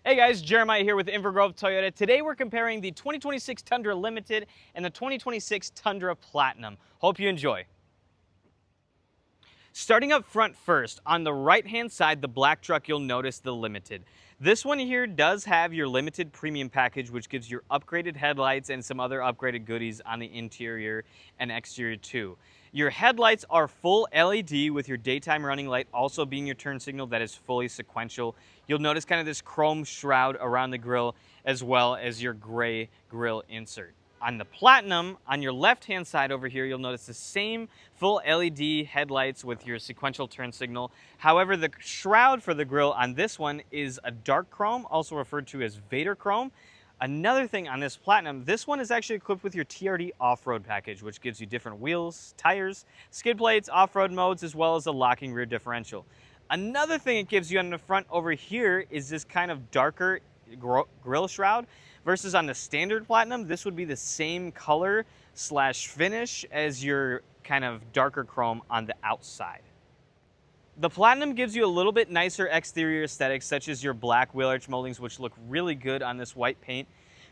Hey guys, Jeremiah here with Inver Toyota. Today we're comparing the 2026 Tundra Limited and the 2026 Tundra Platinum. Hope you enjoy. Starting up front first, on the right-hand side, the black truck, you'll notice the Limited. This one here does have your Limited Premium package, which gives you upgraded headlights and some other upgraded goodies on the interior and exterior too. Your headlights are full LED with your daytime running light also being your turn signal that is fully sequential. You'll notice kind of this chrome shroud around the grille as well as your gray grille insert. On the Platinum, on your left-hand side over here, you'll notice the same full LED headlights with your sequential turn signal. However, the shroud for the grille on this one is a dark chrome, also referred to as Vader chrome. Another thing on this Platinum, this one is actually equipped with your TRD off-road package, which gives you different wheels, tires, skid plates, off-road modes, as well as a locking rear differential. Another thing it gives you on the front over here is this kind of darker grille shroud, versus on the standard Platinum, this would be the same color slash finish as your kind of darker chrome on the outside. The Platinum gives you a little bit nicer exterior aesthetics, such as your black wheel arch moldings, which look really good on this white paint,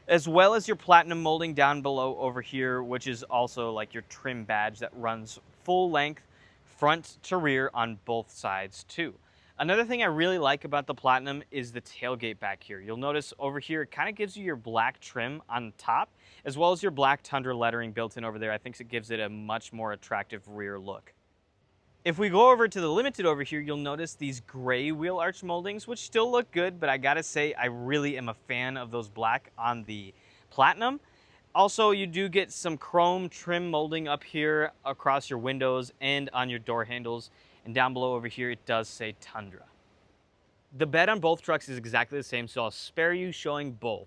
as well as your Platinum molding down below over here, which is also like your trim badge that runs full length front to rear on both sides too. Another thing I really like about the Platinum is the tailgate back here. You'll notice over here, it kind of gives you your black trim on top, as well as your black Tundra lettering built in over there. I think it gives it a much more attractive rear look. If we go over to the Limited over here, you'll notice these gray wheel arch moldings, which still look good, but I gotta say, I really am a fan of those black on the Platinum. Also, you do get some chrome trim molding up here across your windows and on your door handles. And down below over here, it does say Tundra. The bed on both trucks is exactly the same, so I'll spare you showing both.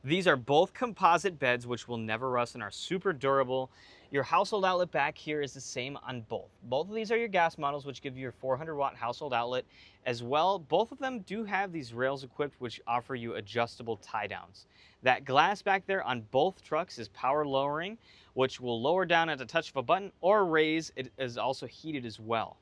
These are both composite beds, which will never rust and are super durable. Your household outlet back here is the same on both. Both of these are your gas models, which give you your 400-watt household outlet as well. Both of them do have these rails equipped, which offer you adjustable tie-downs. That glass back there on both trucks is power lowering, which will lower down at the touch of a button or raise. It is also heated as well.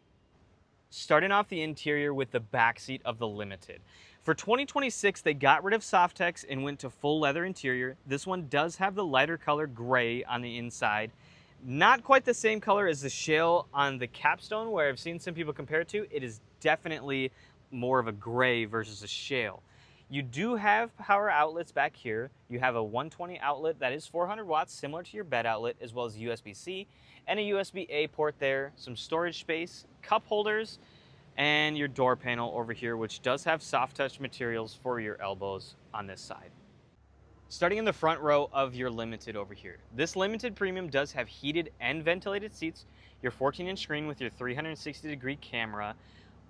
Starting off the interior with the back seat of the Limited. For 2026, they got rid of Softex and went to full leather interior. This one does have the lighter color gray on the inside. Not quite the same color as the shale on the capstone, where I've seen some people compare it to. It is definitely more of a gray versus a shale. You do have power outlets back here. You have a 120 outlet that is 400 watts, similar to your bed outlet, as well as USB-C, and a USB-A port there, some storage space, cup holders, and your door panel over here, which does have soft touch materials for your elbows on this side. Starting in the front row of your Limited over here. This Limited Premium does have heated and ventilated seats, your 14-inch screen with your 360-degree camera,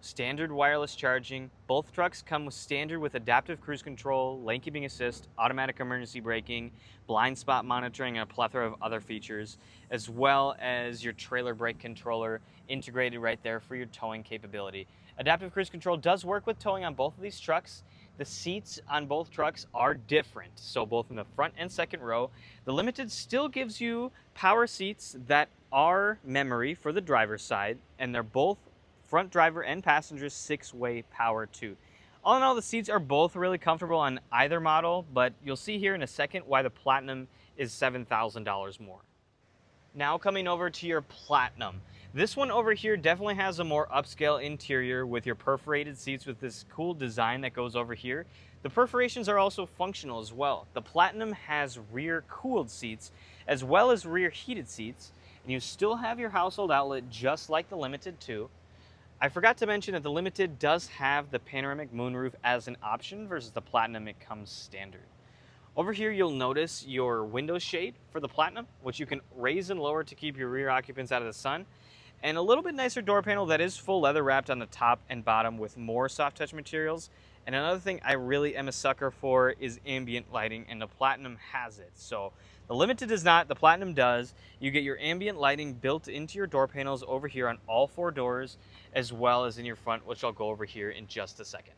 standard wireless charging. Both trucks come with standard with adaptive cruise control, lane keeping assist, automatic emergency braking, blind spot monitoring, and a plethora of other features, as well as your trailer brake controller integrated right there for your towing capability. Adaptive cruise control does work with towing on both of these trucks. The seats on both trucks are different, so both in the front and second row. The Limited still gives you power seats that are memory for the driver's side, and they're both front driver and passenger 6-way power too. All in all, the seats are both really comfortable on either model, but you'll see here in a second why the Platinum is $7,000 more. Now coming over to your Platinum. This one over here definitely has a more upscale interior with your perforated seats with this cool design that goes over here. The perforations are also functional as well. The Platinum has rear cooled seats as well as rear heated seats, and you still have your household outlet just like the Limited too. I forgot to mention that the Limited does have the panoramic moonroof as an option versus the Platinum, it comes standard. Over here, you'll notice your window shade for the Platinum, which you can raise and lower to keep your rear occupants out of the sun, and a little bit nicer door panel that is full leather wrapped on the top and bottom with more soft touch materials. And another thing I really am a sucker for is ambient lighting, and the Platinum has it. So the Limited does not, the Platinum does. You get your ambient lighting built into your door panels over here on all 4 doors, as well as in your front, which I'll go over here in just a second.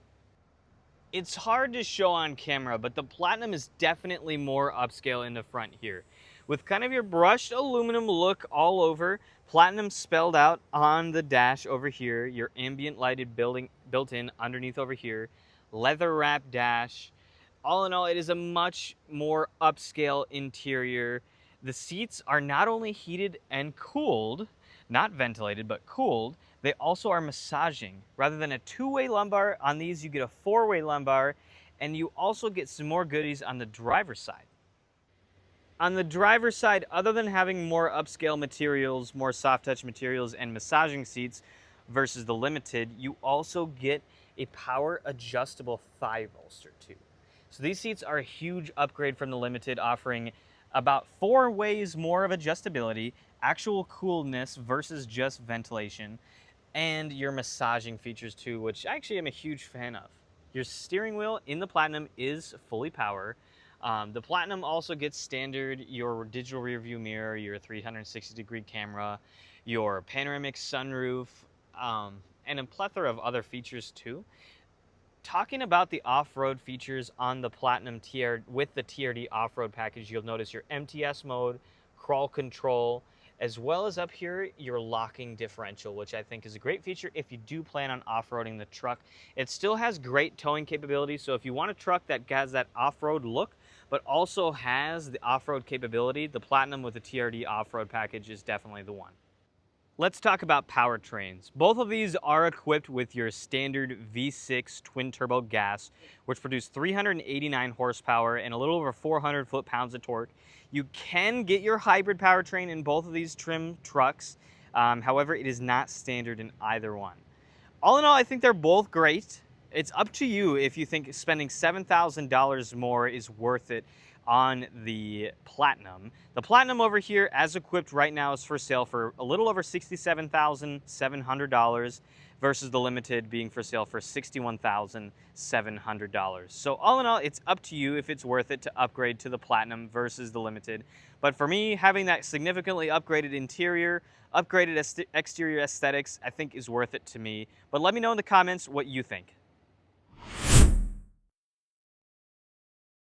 It's hard to show on camera, but the Platinum is definitely more upscale in the front here. With kind of your brushed aluminum look all over, Platinum spelled out on the dash over here, your ambient lighted built in underneath over here, leather wrapped dash, All in all, it is a much more upscale interior. The seats are not only heated and cooled, not ventilated, but cooled, they also are massaging. Rather than a two-way lumbar, on these you get a four-way lumbar, and you also get some more goodies on the driver's side. On the driver's side, other than having more upscale materials, more soft touch materials, and massaging seats versus the Limited, you also get a power adjustable thigh bolster too. So these seats are a huge upgrade from the Limited, offering about 4 ways more of adjustability, actual coolness versus just ventilation, and your massaging features too, which I actually am a huge fan of. Your steering wheel in the Platinum is fully power. The Platinum also gets standard your digital rear view mirror, your 360-degree camera, your panoramic sunroof, and a plethora of other features too. Talking about the off-road features on the Platinum with the TRD off-road package, you'll notice your MTS mode, crawl control, as well as up here, your locking differential, which I think is a great feature if you do plan on off-roading the truck. It still has great towing capability, so if you want a truck that has that off-road look, but also has the off-road capability, the Platinum with the TRD off-road package is definitely the one. Let's talk about powertrains. Both of these are equipped with your standard V6 twin-turbo gas, which produce 389 horsepower and a little over 400 foot-pounds of torque. You can get your hybrid powertrain in both of these trim trucks. However, it is not standard in either one. All in all, I think they're both great. It's up to you if you think spending $7,000 more is worth it on the Platinum. The Platinum over here, as equipped right now, is for sale for a little over $67,700 versus the Limited being for sale for $61,700. So all in all, it's up to you if it's worth it to upgrade to the Platinum versus the Limited. But for me, having that significantly upgraded interior, upgraded exterior aesthetics, I think is worth it to me. But let me know in the comments what you think.